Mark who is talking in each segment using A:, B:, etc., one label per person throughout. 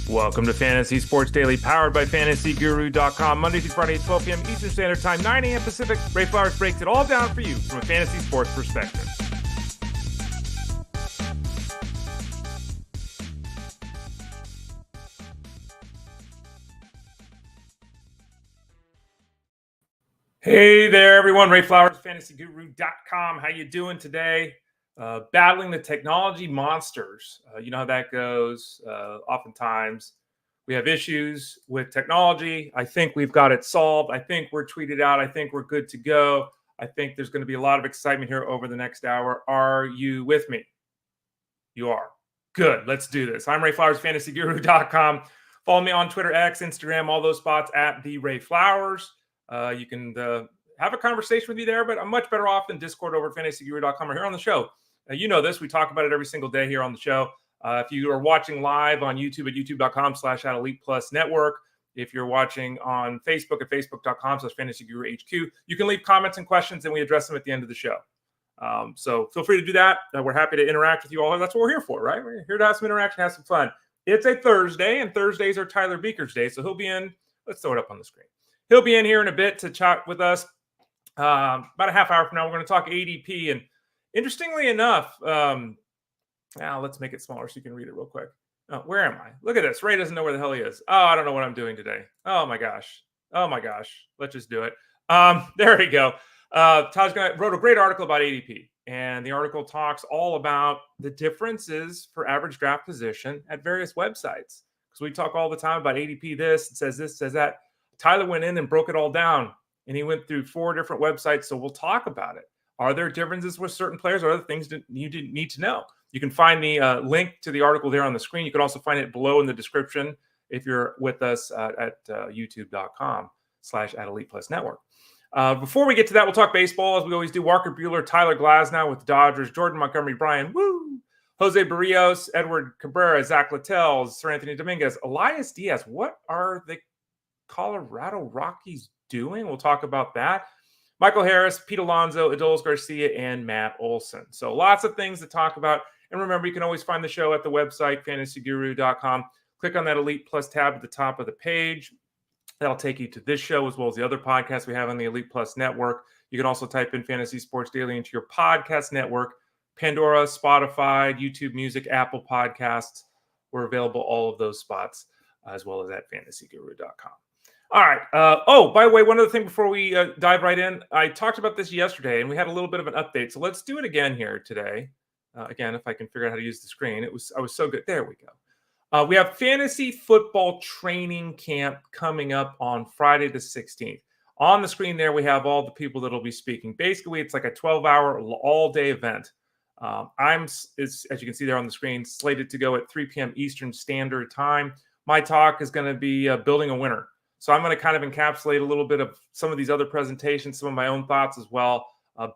A: Welcome to Fantasy Sports Daily, powered by FantasyGuru.com. Monday through Friday, 12 p.m. Eastern Standard Time, 9 a.m. Pacific. Ray Flowers breaks it all down for you from a fantasy sports perspective. Hey there, everyone. Ray Flowers, FantasyGuru.com. How you doing today? Battling the technology monsters. You know how that goes. Oftentimes, we have issues with technology. I think we've got it solved. I think we're tweeted out. I think we're good to go. I think there's going to be a lot of excitement here over the next hour. Are you with me? You are. Good. Let's do this. I'm Ray Flowers, FantasyGuru.com. Follow me on Twitter, X, Instagram, all those spots at the Ray Flowers. You can have a conversation with me there, but I'm much better off than Discord over at FantasyGuru.com or here on the show. You know this. We talk about it every single day here on the show. If you are watching live on YouTube at youtube.com/@ElitePlusNetwork, if you're watching on Facebook at facebook.com/FantasyGuruHQ, you can leave comments and questions and we address them at the end of the show. So feel free to do that. We're happy to interact with you all. That's what we're here for, right? We're here to have some interaction, have some fun. It's a Thursday, and Thursdays are Tyler Beaker's day, so he'll be in. Let's throw it up on the screen. He'll be in here in a bit to chat with us. About a half hour from now, we're going to talk ADP. And interestingly enough, now let's make it smaller so you can read it real quick. Oh, where am I? Look at this. Ray doesn't know where the hell he is. Oh, I don't know what I'm doing today. Oh, my gosh. Let's just do it. There we go. Taj wrote a great article about ADP. And the article talks all about the differences for average draft position at various websites. Because we talk all the time about ADP this, it says this, says that. Tyler went in and broke it all down. And he went through 4 different websites. So we'll talk about it. Are there differences with certain players or other things that you need to know? You can find the link to the article there on the screen. You can also find it below in the description if you're with us at youtube.com/@ElitePlusNetwork. Before we get to that, we'll talk baseball as we always do. Walker Buehler, Tyler Glasnow with the Dodgers, Jordan Montgomery, Bryan, Jose Berrios, Edward Cabrera, Zack, Littell, Seranthony, Dominquez, Elias, Diaz. What are the Colorado Rockies doing? We'll talk about that. Michael Harris, Pete Alonso, Adolis, Garcia, and Matt Olson. So lots of things to talk about. And remember, you can always find the show at the website, FantasyGuru.com. Click on that Elite Plus tab at the top of the page. That'll take you to this show as well as the other podcasts we have on the Elite Plus network. You can also type in Fantasy Sports Daily into your podcast network. Pandora, Spotify, YouTube Music, Apple Podcasts. We're available all of those spots as well as at FantasyGuru.com. All right. By the way, one other thing before we dive right in. I talked about this yesterday, and we had a little bit of an update. So let's do it again here today. Again, if I can figure out how to use the screen. I was so good. There we go. We have fantasy football training camp coming up on Friday the 16th. On the screen there, we have all the people that will be speaking. Basically, it's like a 12-hour all-day event. As you can see there on the screen, slated to go at 3 p.m. Eastern Standard Time. My talk is going to be building a winner. So I'm going to kind of encapsulate a little bit of some of these other presentations, some of my own thoughts as well.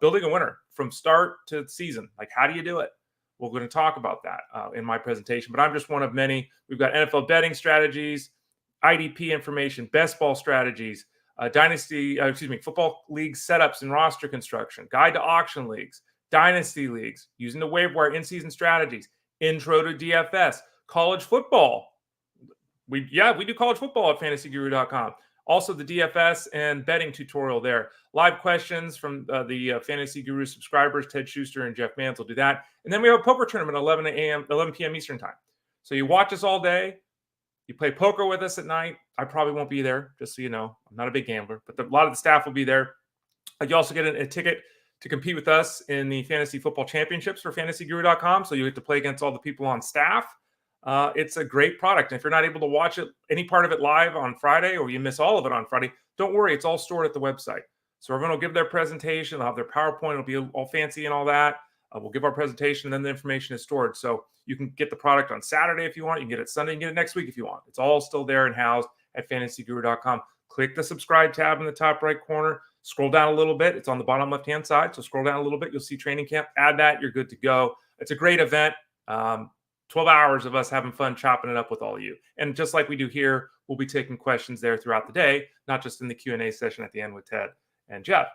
A: Building a winner from start to season. Like, how do you do it? We're going to talk about that in my presentation, but I'm just one of many. We've got NFL betting strategies, IDP information, best ball strategies, football league setups and roster construction, guide to auction leagues, dynasty leagues, using the waiver wire in-season strategies, intro to DFS, college football. We do college football at FantasyGuru.com. Also, the DFS and betting tutorial there. Live questions from the Fantasy Guru subscribers, Ted Schuster and Jeff Mans will do that. And then we have a poker tournament at 11 p.m. Eastern Time. So you watch us all day. You play poker with us at night. I probably won't be there, just so you know. I'm not a big gambler, but a lot of the staff will be there. You also get a ticket to compete with us in the Fantasy Football Championships for FantasyGuru.com. So you get to play against all the people on staff. It's a great product. And if you're not able to watch it, any part of it live on Friday, or you miss all of it on Friday, don't worry. It's all stored at the website. So everyone will give their presentation. They'll have their PowerPoint. It'll be all fancy and all that. We'll give our presentation, and then the information is stored. So you can get the product on Saturday if you want. You can get it Sunday. You can get it next week if you want. It's all still there and housed at FantasyGuru.com. Click the subscribe tab in the top right corner. Scroll down a little bit. It's on the bottom left-hand side. So scroll down a little bit. You'll see training camp. Add that. You're good to go. It's a great event. 12 hours of us having fun chopping it up with all of you. And just like we do here, we'll be taking questions there throughout the day, not just in the Q&A session at the end with Ted and Jeff.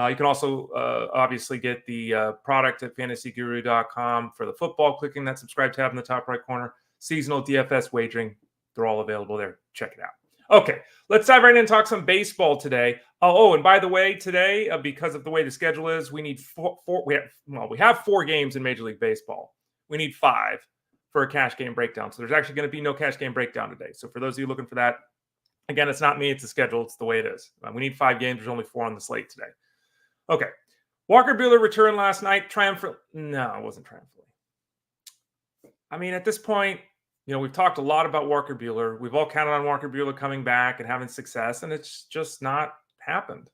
A: You can also obviously get the product at FantasyGuru.com for the football, clicking that subscribe tab in the top right corner. Seasonal DFS wagering, They're all available there. Check it out. Okay, let's dive right in and talk some baseball today. Oh, and by the way, today, because of the way the schedule is, we need we have 4 games in Major League Baseball. We need 5 for a cash game breakdown. So there's actually going to be no cash game breakdown today. So for those of you looking for that, again, it's not me, it's the schedule. It's the way it is. We need 5 games. There's only 4 on the slate today. Okay. Walker Buehler returned last night. Triumphant. No, it wasn't triumphantly. I mean, at this point, we've talked a lot about Walker Buehler. We've all counted on Walker Buehler coming back and having success, and it's just not happened.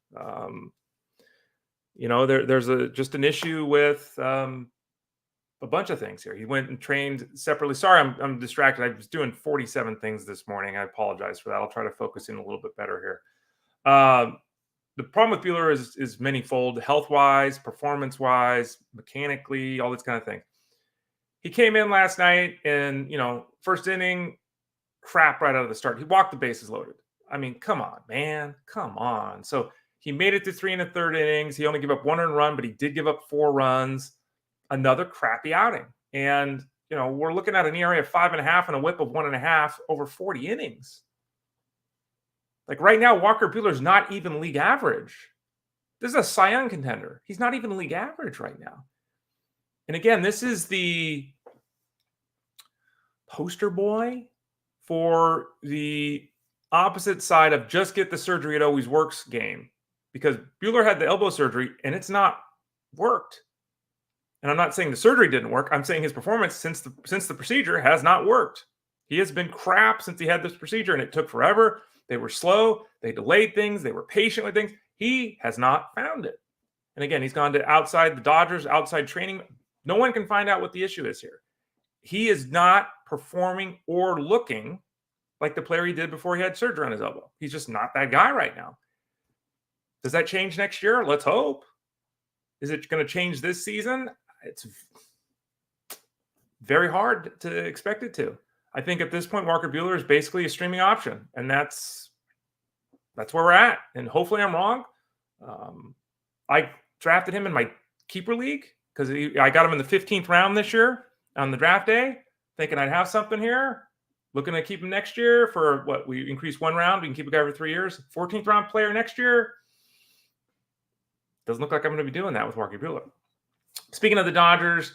A: There's just an issue with a bunch of things here. He went and trained separately. Sorry, I'm distracted. I was doing 47 things this morning. I apologize for that. I'll try to focus in a little bit better here. The problem with Buehler is manyfold, health-wise, performance-wise, mechanically, all this kind of thing. He came in last night and, first inning, crap right out of the start. He walked the bases loaded. I mean, come on, man. Come on. So he made it to 3 1/3 innings. He only gave up 1 earned run, but he did give up 4 runs. Another crappy outing. And, we're looking at an ERA of 5.5 and a whip of 1.5 over 40 innings. Like right now, Walker Buehler's not even league average. This is a Cy Young contender. He's not even league average right now. And again, this is the poster boy for the opposite side of just get the surgery, it always works game. Because Buehler had the elbow surgery and it's not worked. And I'm not saying the surgery didn't work. I'm saying his performance since the procedure has not worked. He has been crap since he had this procedure, and it took forever. They were slow. They delayed things. They were patient with things. He has not found it. And again, he's gone to outside the Dodgers, outside training. No one can find out what the issue is here. He is not performing or looking like the player he did before he had surgery on his elbow. He's just not that guy right now. Does that change next year? Let's hope. Is it going to change this season? It's very hard to expect it to. I think at this point, Walker Buehler is basically a streaming option, and that's where we're at. And hopefully I'm wrong. I drafted him in my keeper league because I got him in the 15th round this year on the draft day, thinking I'd have something here. Looking to keep him next year for what? We increase 1 round. We can keep a guy for 3 years. 14th round player next year. Doesn't look like I'm going to be doing that with Walker Buehler. Speaking of the Dodgers,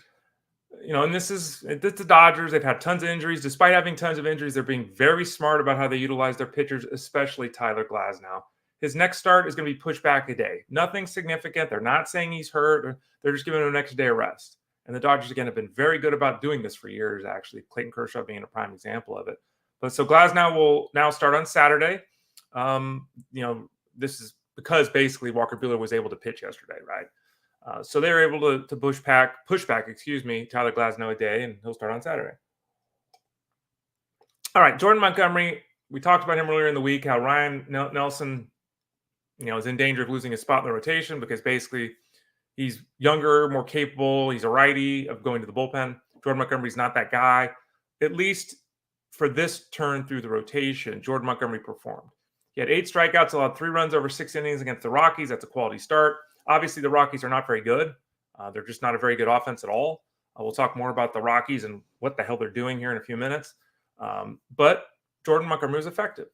A: and this is the Dodgers. They've had tons of injuries. Despite having tons of injuries, they're being very smart about how they utilize their pitchers, especially Tyler Glasnow. His next start is going to be pushed back a day. Nothing significant. They're not saying he's hurt. They're just giving him an extra day of rest. And the Dodgers, again, have been very good about doing this for years, actually. Clayton Kershaw being a prime example of it. But so Glasnow will now start on Saturday. This is because basically Walker Buehler was able to pitch yesterday, right? So they were able to push back, Tyler Glasnow a day, and he'll start on Saturday. All right, Jordan Montgomery. We talked about him earlier in the week, how Ryan Nelson, is in danger of losing his spot in the rotation because basically he's younger, more capable. He's a righty of going to the bullpen. Jordan Montgomery's not that guy. At least for this turn through the rotation, Jordan Montgomery performed. He had 8 strikeouts, allowed 3 runs over 6 innings against the Rockies. That's a quality start. Obviously, the Rockies are not very good. They're just not a very good offense at all. We'll talk more about the Rockies and what the hell they're doing here in a few minutes. But Jordan Montgomery was effective.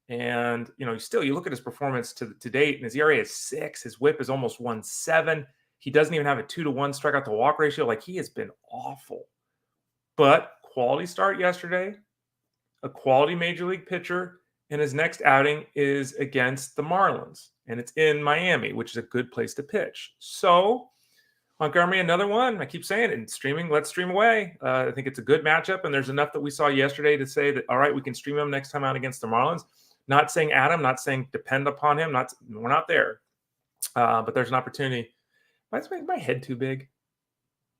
A: And, you look at his performance to date, and his ERA is 6. His whip is almost 1.7. He doesn't even have a 2-to-1 strikeout to walk ratio. Like, he has been awful. But quality start yesterday, a quality major league pitcher, and his next outing is against the Marlins. And it's in Miami, which is a good place to pitch. So Montgomery, another one. I keep saying it. And streaming, let's stream away. I think it's a good matchup. And there's enough that we saw yesterday to say that, all right, we can stream him next time out against the Marlins. Not saying Adam, not saying depend upon him. We're not there. But there's an opportunity. Why is my head too big?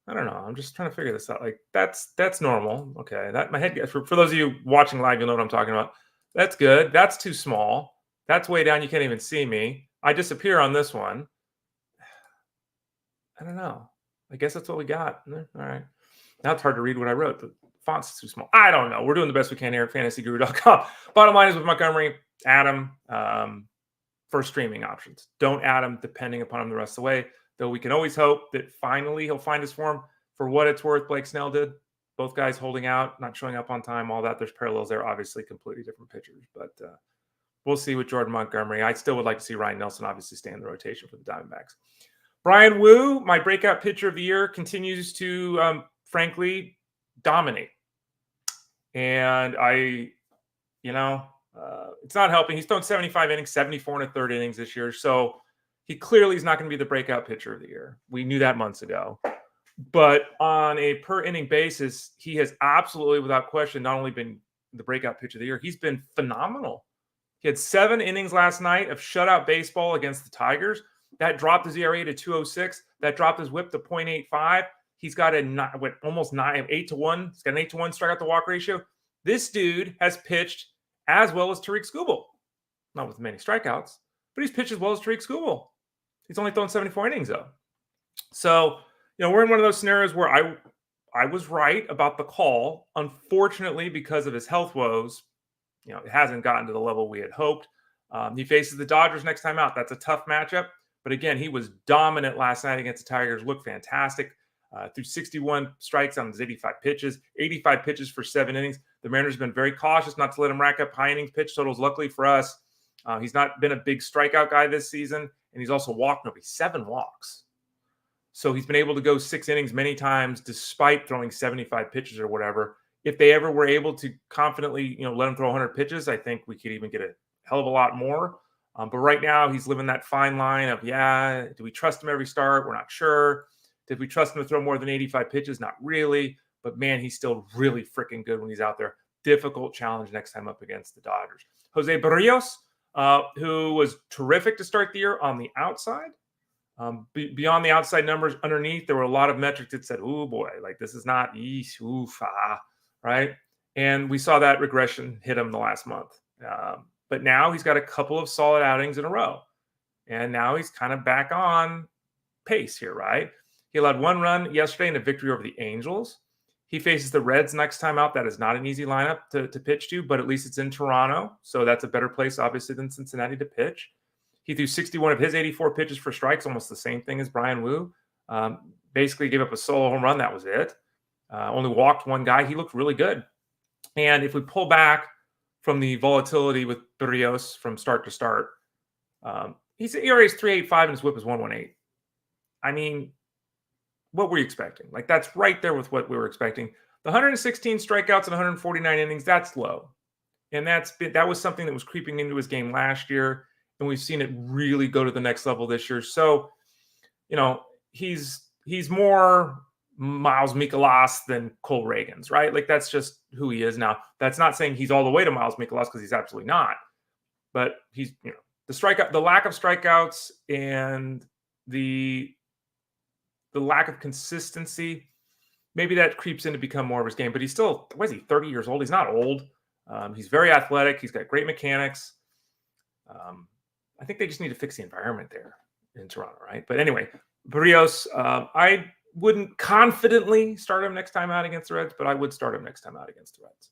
A: I don't know. I'm just trying to figure this out. Like, that's normal. Okay. My head, for those of you watching live, you'll know what I'm talking about. That's good. That's too small. That's way down. You can't even see me. I disappear on this one. I don't know. I guess that's what we got. All right. Now it's hard to read what I wrote. The font's too small. I don't know. We're doing the best we can here at fantasyguru.com. Bottom line is with Montgomery, add him for streaming options. Don't add him depending upon him the rest of the way. Though we can always hope that finally he'll find his form. For what it's worth, Blake Snell did. Both guys holding out, not showing up on time, all that. There's parallels there. Obviously, completely different pitchers, but we'll see with Jordan Montgomery. I still would like to see Ryan Nelson obviously stay in the rotation for the Diamondbacks. Bryan Woo, my breakout pitcher of the year, continues to, frankly, dominate. And it's not helping. He's thrown 75 innings, 74 and a third innings this year. So he clearly is not going to be the breakout pitcher of the year. We knew that months ago. But on a per inning basis, he has absolutely, without question, not only been the breakout pitcher of the year, he's been phenomenal. He had 7 innings last night of shutout baseball against the Tigers. That dropped his ERA to 2.06. That dropped his WHIP to 0.85. He's got almost 8 to 1. He's got an 8 to 1 strikeout to walk ratio. This dude has pitched as well as Tariq Skubal. Not with many strikeouts, but he's pitched as well as Tariq Skubal. He's only thrown 74 innings, though. So, we're in one of those scenarios where I was right about the call. Unfortunately, because of his health woes, it hasn't gotten to the level we had hoped. He faces the Dodgers next time out. That's a tough matchup. But again, he was dominant last night against the Tigers. Looked fantastic. Threw 61 strikes on his 85 pitches for 7 innings. The Mariners have been very cautious not to let him rack up high innings pitch totals. Luckily for us, he's not been a big strikeout guy this season, and he's also walked 7 walks. So he's been able to go 6 innings many times despite throwing 75 pitches or whatever. If they ever were able to confidently, let him throw 100 pitches, I think we could even get a hell of a lot more. But right now, he's living that fine line of, do we trust him every start? We're not sure. Did we trust him to throw more than 85 pitches? Not really. But, man, he's still really freaking good when he's out there. Difficult challenge next time up against the Dodgers. Jose Berrios, who was terrific to start the year on the outside. Beyond the outside numbers underneath, there were a lot of metrics that said, oh, boy, like this is not right? And we saw that regression hit him the last month. But now he's got a couple of solid outings in a row. And now he's kind of back on pace here, right? He allowed 1 run yesterday in a victory over the Angels. He faces the Reds next time out. That is not an easy lineup to pitch to, but at least it's in Toronto. So that's a better place, obviously, than Cincinnati to pitch. He threw 61 of his 84 pitches for strikes, almost the same thing as Bryan Woo. Basically gave up a solo home run. That was it. Only walked 1 guy. He looked really good. And if we pull back from the volatility with Berrios from start to start, his ERA is 3.85 and his WHIP is 1.18. I mean, what were you expecting? Like, that's right there with what we were expecting. The 116 strikeouts and 149 innings, that's low. And that was something that was creeping into his game last year. And we've seen it really go to the next level this year. So, he's more Miles Mikolas than Cole Reagans, right? Like, that's just who he is now. That's not saying he's all the way to Miles Mikolas, because he's absolutely not. But he's, the lack of strikeouts and the lack of consistency, maybe that creeps in to become more of his game. But he's still, 30 years old? He's not old. He's very athletic. He's got great mechanics. I think they just need to fix the environment there in Toronto, right? But anyway, Berrios, I wouldn't confidently start him next time out against the Reds, but I would start him next time out against the Reds.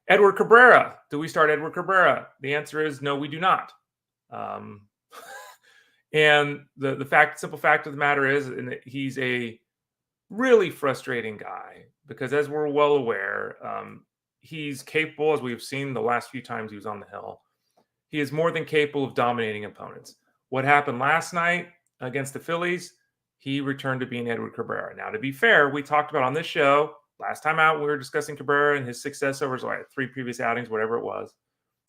A: Edward Cabrera. Do we start Edward Cabrera? The answer is no, we do not. And the simple fact of the matter is, he's a really frustrating guy because, as we're well aware, he's capable, as we've seen the last few times he was on the hill, he is more than capable of dominating opponents. What happened last night against the Phillies, he returned to being Edward Cabrera. Now, to be fair, we talked about on this show, last time out, we were discussing Cabrera and his success over 3 previous outings, whatever it was,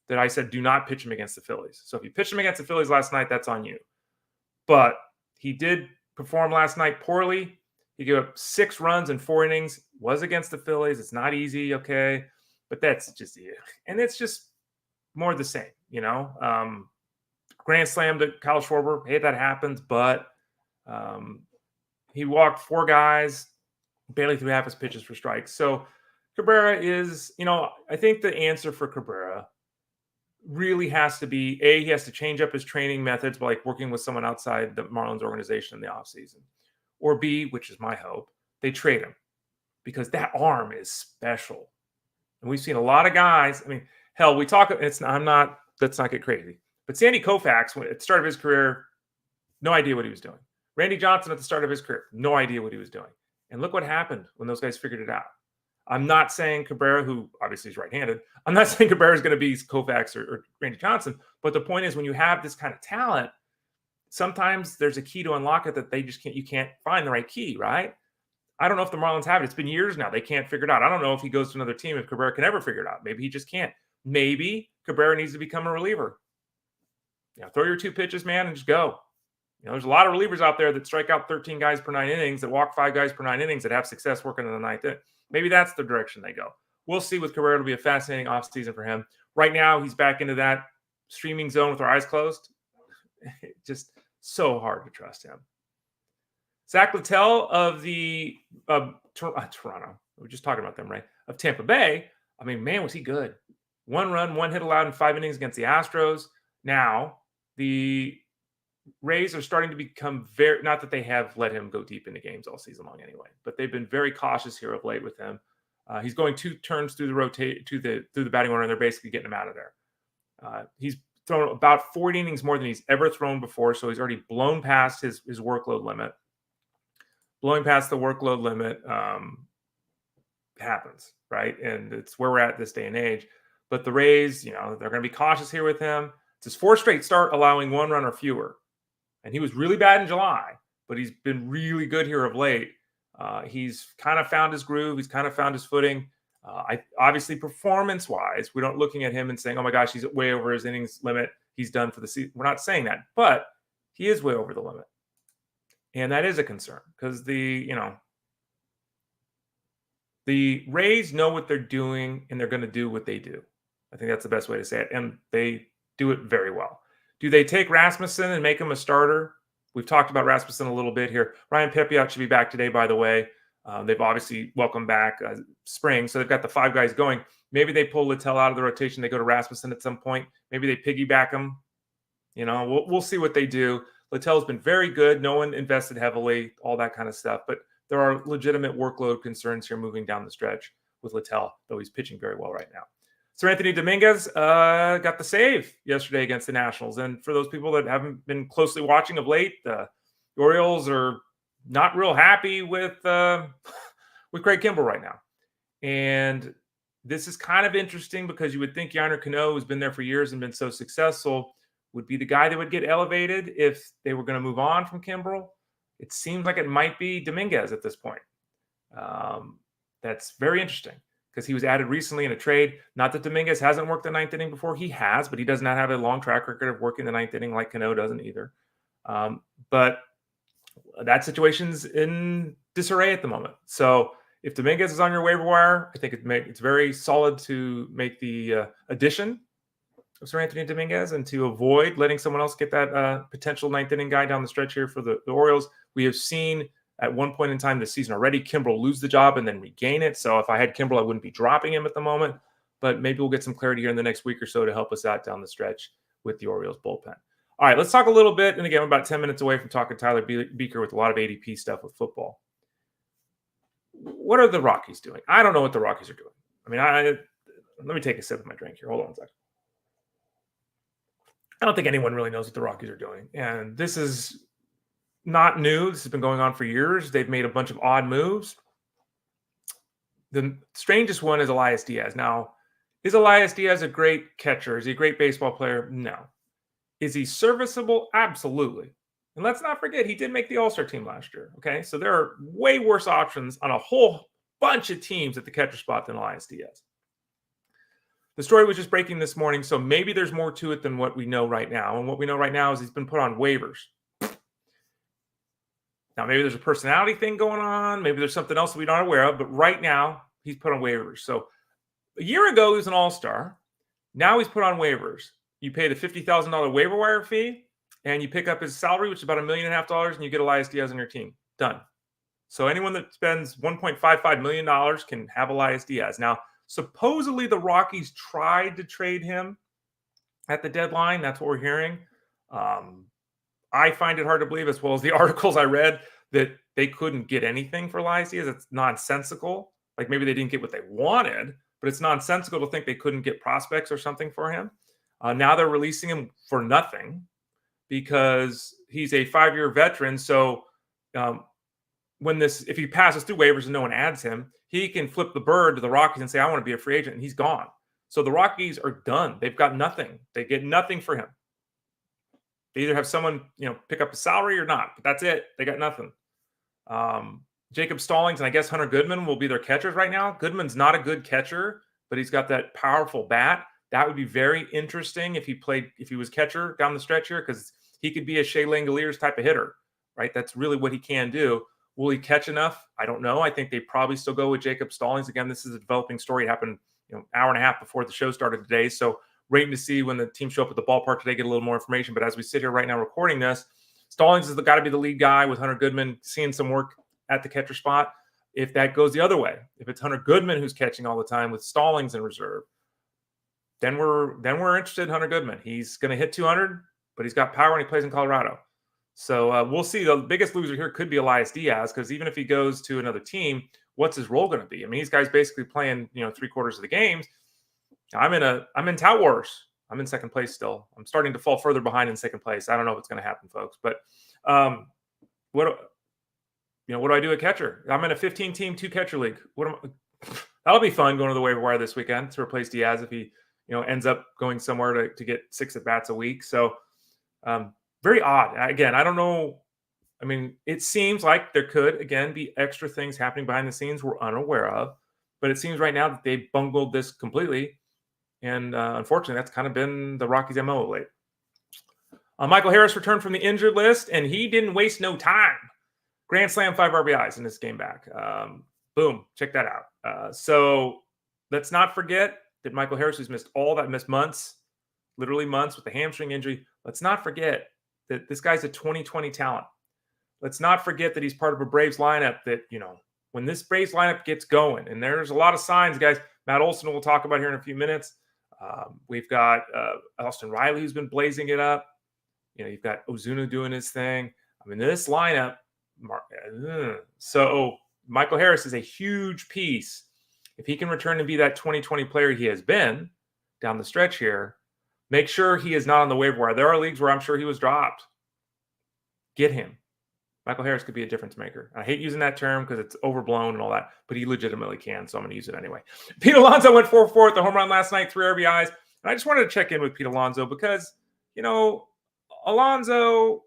A: that I said, do not pitch him against the Phillies. So if you pitch him against the Phillies last night, that's on you. But he did perform last night poorly. He gave up 6 runs in 4 innings, was against the Phillies. It's not easy, okay? But that's just it. And it's just more the same, Grand slam to Kyle Schwarber. Hey, that happens, but he walked 4 guys, barely threw half his pitches for strikes. So Cabrera is, I think the answer for Cabrera really has to be, A, he has to change up his training methods by working with someone outside the Marlins organization in the offseason. Or B, which is my hope, they trade him because that arm is special. And we've seen a lot of guys. I mean, hell, let's not get crazy. But Sandy Koufax, at the start of his career, no idea what he was doing. Randy Johnson at the start of his career, no idea what he was doing. And look what happened when those guys figured it out. I'm not saying Cabrera, who obviously is right-handed, I'm not saying Cabrera is going to be Koufax or Randy Johnson. But the point is, when you have this kind of talent, sometimes there's a key to unlock it that you can't find the right key, right? I don't know if the Marlins have it. It's been years now. They can't figure it out. I don't know if he goes to another team, if Cabrera can ever figure it out. Maybe he just can't. Maybe Cabrera needs to become a reliever. Throw your 2 pitches, man, and just go. There's a lot of relievers out there that strike out 13 guys per 9 innings, that walk 5 guys per 9 innings, that have success working in the 9th inning. Maybe that's the direction they go. We'll see with Cabrera. It'll be a fascinating offseason for him. Right now, he's back into that streaming zone with our eyes closed. Just so hard to trust him. Zach Littell of the Toronto. We were just talking about them, right? Of Tampa Bay. I mean, man, was he good. 1 run, 1 hit allowed in 5 innings against the Astros. Now, the Rays are starting to become not that they have let him go deep into games all season long anyway, but they've been very cautious here of late with him. He's going 2 turns through the batting order, and they're basically getting him out of there. He's thrown about 40 innings more than he's ever thrown before, so he's already blown past his workload limit. Blowing past the workload limit happens, right? And it's where we're at this day and age. But the Rays, they're going to be cautious here with him. It's his 4th straight start allowing 1 run or fewer. And he was really bad in July, but he's been really good here of late. He's kind of found his groove. He's kind of found his footing. Obviously, performance-wise, we're not looking at him and saying, oh my gosh, he's way over his innings limit. He's done for the season. We're not saying that, but he is way over the limit. And that is a concern because the Rays know what they're doing and they're going to do what they do. I think that's the best way to say it. And they do it very well. Do they take Rasmussen and make him a starter? We've talked about Rasmussen a little bit here. Ryan Pepiot should be back today, by the way. They've obviously welcomed back spring, so they've got the 5 guys going. Maybe they pull Littell out of the rotation. They go to Rasmussen at some point. Maybe they piggyback him. We'll see what they do. Littell's been very good. No one invested heavily, all that kind of stuff. But there are legitimate workload concerns here moving down the stretch with Littell, though he's pitching very well right now. Seranthony Dominguez got the save yesterday against the Nationals. And for those people that haven't been closely watching of late, the Orioles are not real happy with Craig Kimbrell right now. And this is kind of interesting because you would think Yonder Cano, who's been there for years and been so successful, would be the guy that would get elevated if they were going to move on from Kimbrell. It seems like it might be Dominguez at this point. That's very interesting because he was added recently in a trade. Not that Dominguez hasn't worked the 9th inning before. He has, but he does not have a long track record of working the 9th inning like Cano doesn't either. But that situation's in disarray at the moment. So if Dominguez is on your waiver wire, I think it's very solid to make the addition of Seranthony Dominguez and to avoid letting someone else get that potential 9th inning guy down the stretch here for the Orioles. We have seen at one point in time this season already Kimbrell lose the job and then regain it. So if I had Kimbrell, I wouldn't be dropping him at the moment. But maybe we'll get some clarity here in the next week or so to help us out down the stretch with the Orioles bullpen. All right, let's talk a little bit. And again, we're about 10 minutes away from talking Tyler Beaker with a lot of ADP stuff with football. What are the Rockies doing? I don't know what the Rockies are doing. I mean, let me take a sip of my drink here. Hold on a second. I don't think anyone really knows what the Rockies are doing. And this is not new. This has been going on for years. They've made a bunch of odd moves. The strangest one is Elias Diaz. Now, is Elias Diaz a great catcher? Is he a great baseball player? No. Is he serviceable? Absolutely. And let's not forget, he did make the All-Star team last year. Okay, so there are way worse options on a whole bunch of teams at the catcher spot than Elias Diaz. The story was just breaking this morning, so maybe there's more to it than what we know right now. And what we know right now is he's been put on waivers. Now, maybe there's a personality thing going on. Maybe there's something else that we're not aware of. But right now, he's put on waivers. So a year ago, he was an all-star. Now he's put on waivers. You pay the $50,000 waiver wire fee, and you pick up his salary, which is about $1.5 million, and you get Elias Diaz on your team. Done. So anyone that spends $1.55 million can have Elias Diaz. Now, supposedly the Rockies tried to trade him at the deadline. That's what we're hearing. I find it hard to believe, as well as the articles I read, that they couldn't get anything for Elias Diaz. It's nonsensical. Like maybe they didn't get what they wanted, but it's nonsensical to think they couldn't get prospects or something for him. Now they're releasing him for nothing because he's a 5-year veteran. So if he passes through waivers and no one adds him, he can flip the bird to the Rockies and say, I want to be a free agent, and he's gone. So the Rockies are done. They've got nothing. They get nothing for him. They either have someone, pick up a salary or not, but that's it. They got nothing. Jacob Stallings and I guess Hunter Goodman will be their catchers right now. Goodman's not a good catcher, but he's got that powerful bat. That would be very interesting if he was catcher down the stretch here, because he could be a Shea Langoliers type of hitter, right? That's really what he can do. Will he catch enough? I don't know. I think they probably still go with Jacob Stallings. Again, this is a developing story. It happened, hour and a half before the show started today. So waiting to see when the team show up at the ballpark today, get a little more information. But as we sit here right now recording this, Stallings has got to be the lead guy with Hunter Goodman seeing some work at the catcher spot. If that goes the other way, if it's Hunter Goodman who's catching all the time with Stallings in reserve, then we're interested in Hunter Goodman. He's going to hit 200, but he's got power and he plays in Colorado. So we'll see. The biggest loser here could be Elias Diaz, because even if he goes to another team, what's his role going to be? I mean, these guys basically playing, 3/4 of the games. I'm in Tout Wars. I'm in second place still. I'm starting to fall further behind in second place. I don't know what's going to happen, folks. But what do I do at catcher? I'm in a 15-team 2-catcher league. That'll be fun going to the waiver wire this weekend to replace Diaz if he ends up going somewhere to get 6 at-bats a week. So very odd. Again, I don't know. I mean, it seems like there could, again, be extra things happening behind the scenes we're unaware of. But it seems right now that they've bungled this completely. And unfortunately, that's kind of been the Rockies' MO of late. Michael Harris returned from the injured list, and he didn't waste no time. Grand slam, 5 RBIs in this game back. Boom. Check that out. So let's not forget that Michael Harris, who's missed months, literally months with the hamstring injury. Let's not forget that this guy's a 2020 talent. Let's not forget that he's part of a Braves lineup that, when this Braves lineup gets going, and there's a lot of signs, guys. Matt Olson we'll talk about here in a few minutes. We've got Austin Riley, who's been blazing it up. You've got Ozuna doing his thing. I mean, this lineup. So Michael Harris is a huge piece. If he can return to be that 2020 player he has been down the stretch here, make sure he is not on the waiver wire. There are leagues where I'm sure he was dropped. Get him. Michael Harris could be a difference maker. I hate using that term because it's overblown and all that, but he legitimately can, so I'm going to use it anyway. Pete Alonso went 4-4 at the home run last night, 3 RBIs. And I just wanted to check in with Pete Alonso because, Alonso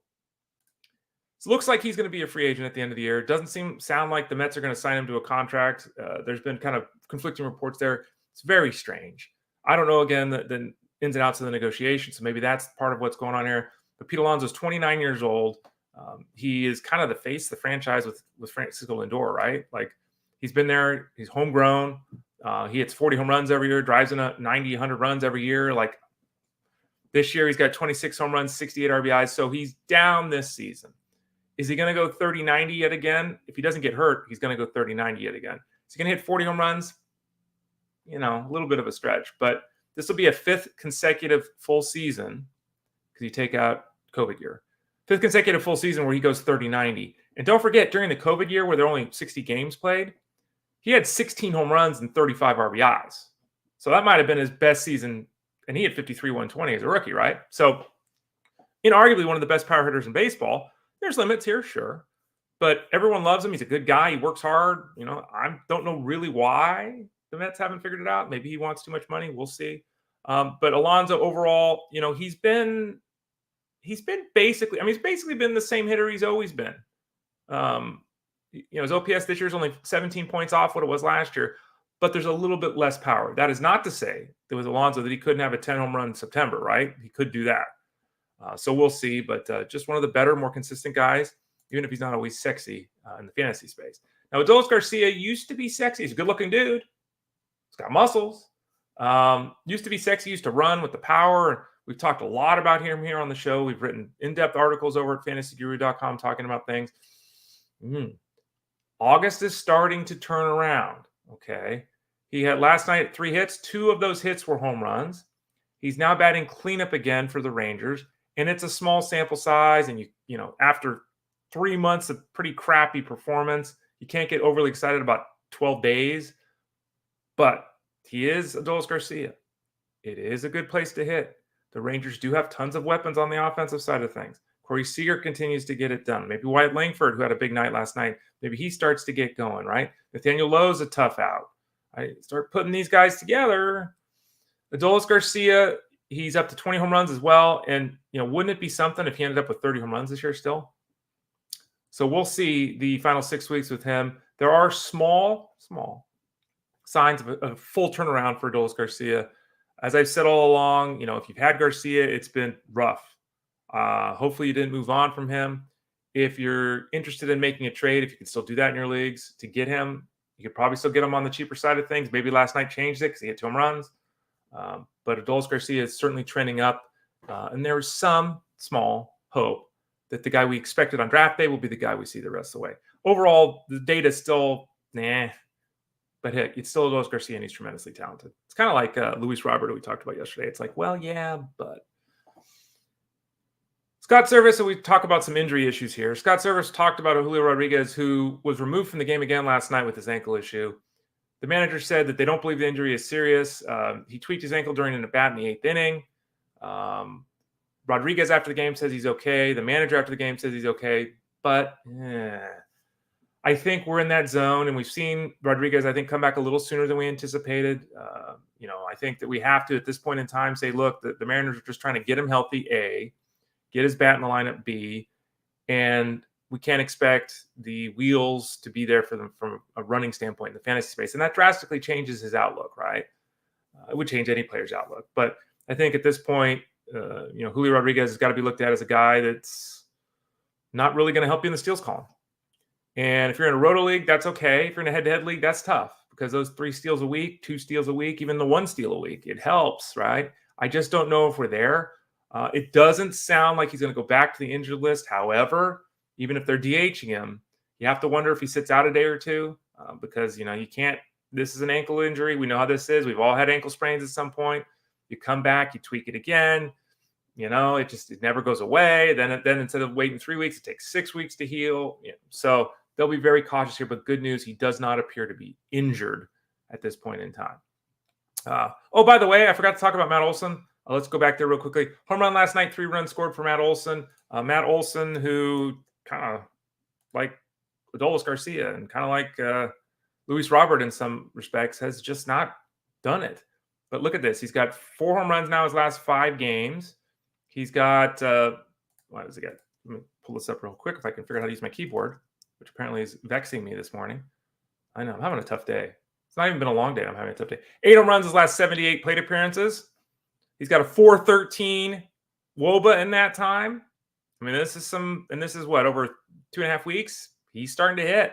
A: looks like he's going to be a free agent at the end of the year. It doesn't sound like the Mets are going to sign him to a contract. There's been kind of conflicting reports there. It's very strange. I don't know, again, the ins and outs of the negotiation, so maybe that's part of what's going on here. But Pete Alonso is 29 years old. He is kind of the face of the franchise with Francisco Lindor, right? Like, he's been there. He's homegrown. He hits 40 home runs every year, drives in 90, 100 runs every year. Like, this year, he's got 26 home runs, 68 RBIs. So he's down this season. Is he going to go 30-90 yet again? If he doesn't get hurt, he's going to go 30-90 yet again. Is he going to hit 40 home runs? A little bit of a stretch. But this will be a 5th consecutive full season, because you take out COVID year. 5th consecutive full season where he goes 30-90. And don't forget, during the COVID year where there are only 60 games played, he had 16 home runs and 35 RBIs. So that might have been his best season. And he had 53-120 as a rookie, right? So, arguably one of the best power hitters in baseball. There's limits here, sure. But everyone loves him. He's a good guy. He works hard. I don't know really why the Mets haven't figured it out. Maybe he wants too much money. We'll see. But Alonso overall, he's basically been the same hitter he's always been. His OPS this year is only 17 points off what it was last year, but there's a little bit less power. That is not to say that with Alonso that he couldn't have a 10 home run in September, right? He could do that. So we'll see, but just one of the better, more consistent guys, even if he's not always sexy in the fantasy space. Now, Adolis Garcia used to be sexy. He's a good-looking dude. He's got muscles. Used to be sexy, used to run with the power. We've talked a lot about him here on the show. We've written in-depth articles over at fantasyguru.com talking about things. August is starting to turn around, okay? He had last night 3 hits. 2 of those hits were home runs. He's now batting cleanup again for the Rangers. And it's a small sample size, and after 3 months of pretty crappy performance, you can't get overly excited about 12 days. But he is Adolis Garcia. It is a good place to hit. The Rangers do have tons of weapons on the offensive side of things. Corey Seager continues to get it done. Maybe Wyatt Langford, who had a big night last night, maybe he starts to get going, right? Nathaniel Lowe's a tough out. I start putting these guys together. Adolis Garcia, he's up to 20 home runs as well. And, wouldn't it be something if he ended up with 30 home runs this year still? So we'll see the final 6 weeks with him. There are small signs of a full turnaround for Adolis Garcia. As I've said all along, if you've had Garcia, it's been rough. Hopefully you didn't move on from him. If you're interested in making a trade, if you can still do that in your leagues to get him, you could probably still get him on the cheaper side of things. Maybe last night changed it because he hit 2 home runs. But Adolis Garcia is certainly trending up. And there was some small hope that the guy we expected on draft day will be the guy we see the rest of the way. Overall, the data is still, but heck, it's still Adolis Garcia and he's tremendously talented. It's kind of like Luis Robert, who we talked about yesterday. It's like, well, yeah, but. Scott Service, and we talk about some injury issues here. Scott Service talked about Julio Rodriguez, who was removed from the game again last night with his ankle issue. The manager said that they don't believe the injury is serious. He tweaked his ankle during an at-bat in the 8th inning. Rodriguez after the game says he's okay. The manager after the game says he's okay. But I think we're in that zone, and we've seen Rodriguez, I think, come back a little sooner than we anticipated. I think that we have to, at this point in time, say, look, the Mariners are just trying to get him healthy, A, get his bat in the lineup, B, and we can't expect the wheels to be there for them from a running standpoint in the fantasy space. And that drastically changes his outlook, right? It would change any player's outlook. But I think at this point, Julio Rodriguez has got to be looked at as a guy that's not really going to help you in the steals column. And if you're in a roto league, that's okay. If you're in a head-to-head league, that's tough because those 3 steals a week, 2 steals a week, even the 1 steal a week, it helps, right? I just don't know if we're there. It doesn't sound like he's going to go back to the injured list. However, even if they're DHing him, you have to wonder if he sits out a day or two because, you can't. This is an ankle injury. We know how this is. We've all had ankle sprains at some point. You come back, you tweak it again. It never goes away. Then instead of waiting 3 weeks, it takes 6 weeks to heal. So they'll be very cautious here. But good news, he does not appear to be injured at this point in time. By the way, I forgot to talk about Matt Olson. Let's go back there real quickly. Home run last night, 3 runs scored for Matt Olson. Matt Olson, who kind of like Adolis Garcia and kind of like Luis Robert in some respects, has just not done it. But look at this. He's got 4 home runs now his last 5 games. He's got, what does he got? Let me pull this up real quick if I can figure out how to use my keyboard, which apparently is vexing me this morning. I know, I'm having a tough day. It's not even been a long day. I'm having a tough day. 8 home runs his last 78 plate appearances. He's got a 4.13 WOBA in that time. I mean, this is what, over 2.5 weeks? He's starting to hit.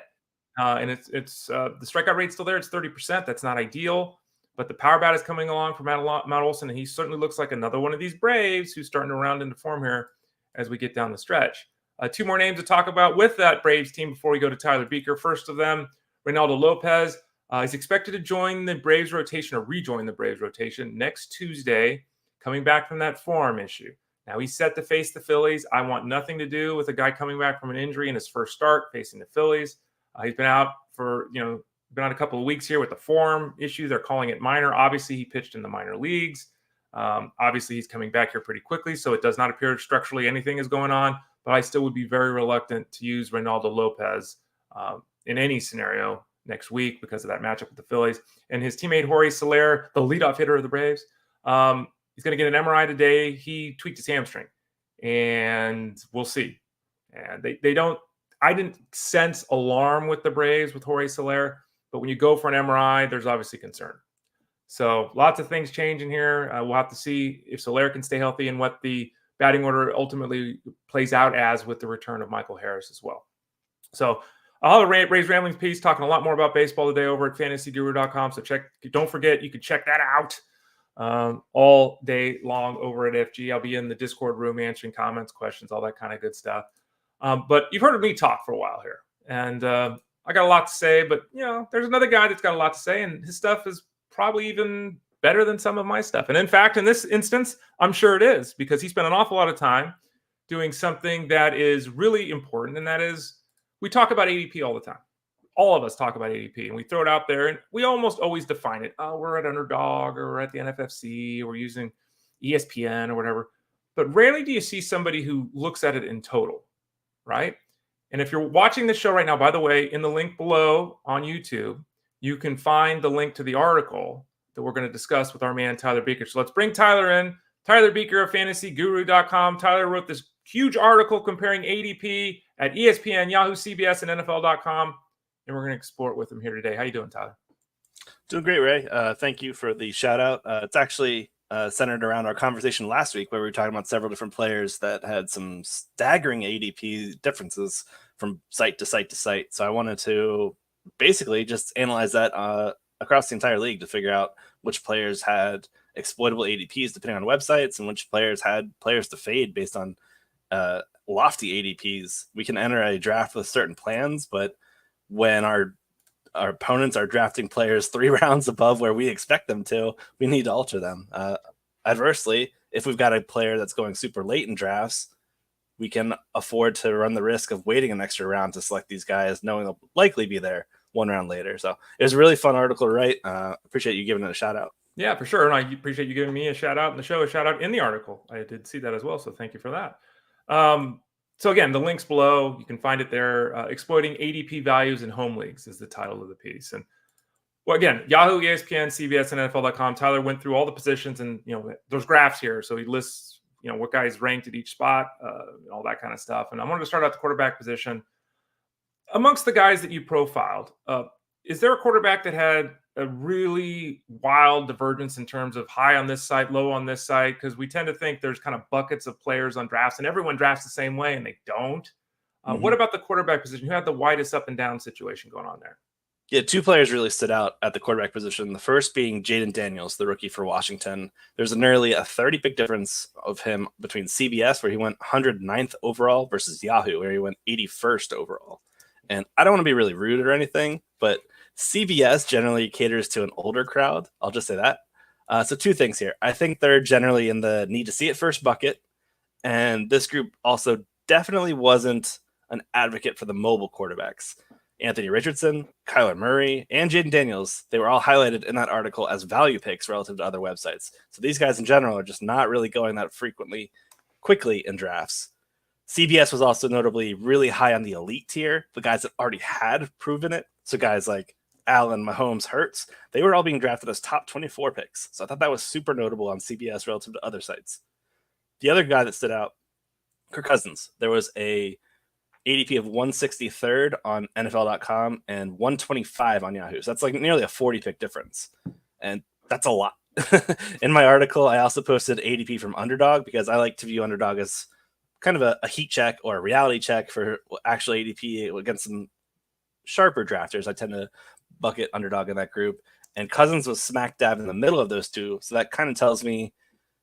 A: And it's the strikeout rate's still there. It's 30%. That's not ideal. But the power bat is coming along for Matt Olson, and he certainly looks like another one of these Braves who's starting to round into form here as we get down the stretch. 2 more names to talk about with that Braves team before we go to Tyler Beaker. First of them, Reynaldo Lopez. He's expected to join the Braves rotation or rejoin the Braves rotation next Tuesday, coming back from that forearm issue. Now he's set to face the Phillies. I want nothing to do with a guy coming back from an injury in his first start facing the Phillies. He's been out for, been on a couple of weeks here with the forearm issue. They're calling it minor. Obviously, he pitched in the minor leagues. Obviously, he's coming back here pretty quickly, so it does not appear structurally anything is going on. But I still would be very reluctant to use Reynaldo Lopez in any scenario next week because of that matchup with the Phillies. And his teammate Jorge Soler, the leadoff hitter of the Braves, he's going to get an MRI today. He tweaked his hamstring, and we'll see. And I didn't sense alarm with the Braves with Jorge Soler, but when you go for an MRI, there's obviously concern. So lots of things changing here. We'll have to see if Soler can stay healthy and what the batting order ultimately plays out as with the return of Michael Harris as well. So I'll have a Rays Ramblings piece talking a lot more about baseball today over at fantasyguru.com. So don't forget, you can check that out all day long over at FG. I'll be in the Discord room answering comments, questions, all that kind of good stuff. But you've heard of me talk for a while here, and I got a lot to say, but there's another guy that's got a lot to say, and his stuff is probably even better than some of my stuff. And in fact, in this instance, I'm sure it is, because he spent an awful lot of time doing something that is really important, and that is we talk about ADP all the time. All of us talk about ADP, and we throw it out there, and we almost always define it. Oh, we're at Underdog, or we're at the NFFC, or we're using ESPN or whatever. But rarely do you see somebody who looks at it in total, right? And if you're watching the show right now, by the way, in the link below on YouTube, you can find the link to the article that we're going to discuss with our man, Tyler Buecher. So let's bring Tyler in. Tyler Buecher of FantasyGuru.com. Tyler wrote this huge article comparing ADP at ESPN, Yahoo, CBS, and NFL.com. And we're going to explore it with him here today. How you doing, Tyler?
B: Doing great, Ray. Thank you for the shout out. It's actually centered around our conversation last week where we were talking about several different players that had some staggering ADP differences from site to site to site. So I wanted to basically just analyze that across the entire league to figure out which players had exploitable ADPs depending on websites and which players had players to fade based on lofty ADPs. We can enter a draft with certain plans, but when our opponents are drafting players 3 rounds above where we expect them to, we need to alter them. Adversely, if we've got a player that's going super late in drafts, we can afford to run the risk of waiting an extra round to select these guys, knowing they'll likely be there 1 round later. So it was a really fun article to write. Appreciate you giving it a shout out.
A: Yeah, for sure. And I appreciate you giving me a shout out in the show, a shout out in the article. I did see that as well. So thank you for that. So again, the link's below. You can find it there. Exploiting ADP values in home leagues is the title of the piece. And well, again, Yahoo, ESPN, CBS, and NFL.com. Tyler went through all the positions, and there's graphs here. So he lists what guys ranked at each spot, all that kind of stuff. And I wanted to start out the quarterback position. Amongst the guys that you profiled, is there a quarterback that had a really wild divergence in terms of high on this site, low on this site? Because we tend to think there's kind of buckets of players on drafts, and everyone drafts the same way, and they don't. What about the quarterback position? Who had the widest up and down situation going on there?
B: Yeah, 2 players really stood out at the quarterback position. The first being Jayden Daniels, the rookie for Washington. There's nearly a 30-pick difference of him between CBS, where he went 109th overall, versus Yahoo, where he went 81st overall. And I don't want to be really rude or anything, but CBS generally caters to an older crowd. I'll just say that. So 2 things here. I think they're generally in the need to see it first bucket. And this group also definitely wasn't an advocate for the mobile quarterbacks. Anthony Richardson, Kyler Murray, and Jayden Daniels, they were all highlighted in that article as value picks relative to other websites. So these guys in general are just not really going that quickly in drafts. CBS was also notably really high on the elite tier, the guys that already had proven it. So guys like Allen, Mahomes, Hurts, they were all being drafted as top 24 picks. So I thought that was super notable on CBS relative to other sites. The other guy that stood out, Kirk Cousins. There was a ADP of 163rd on NFL.com and 125 on Yahoo. So that's like nearly a 40-pick difference. And that's a lot. In my article, I also posted ADP from Underdog because I like to view Underdog as kind of a heat check or a reality check for actual ADP against some sharper drafters. I tend to bucket Underdog in that group. And Cousins was smack dab in the middle of those 2. So that kind of tells me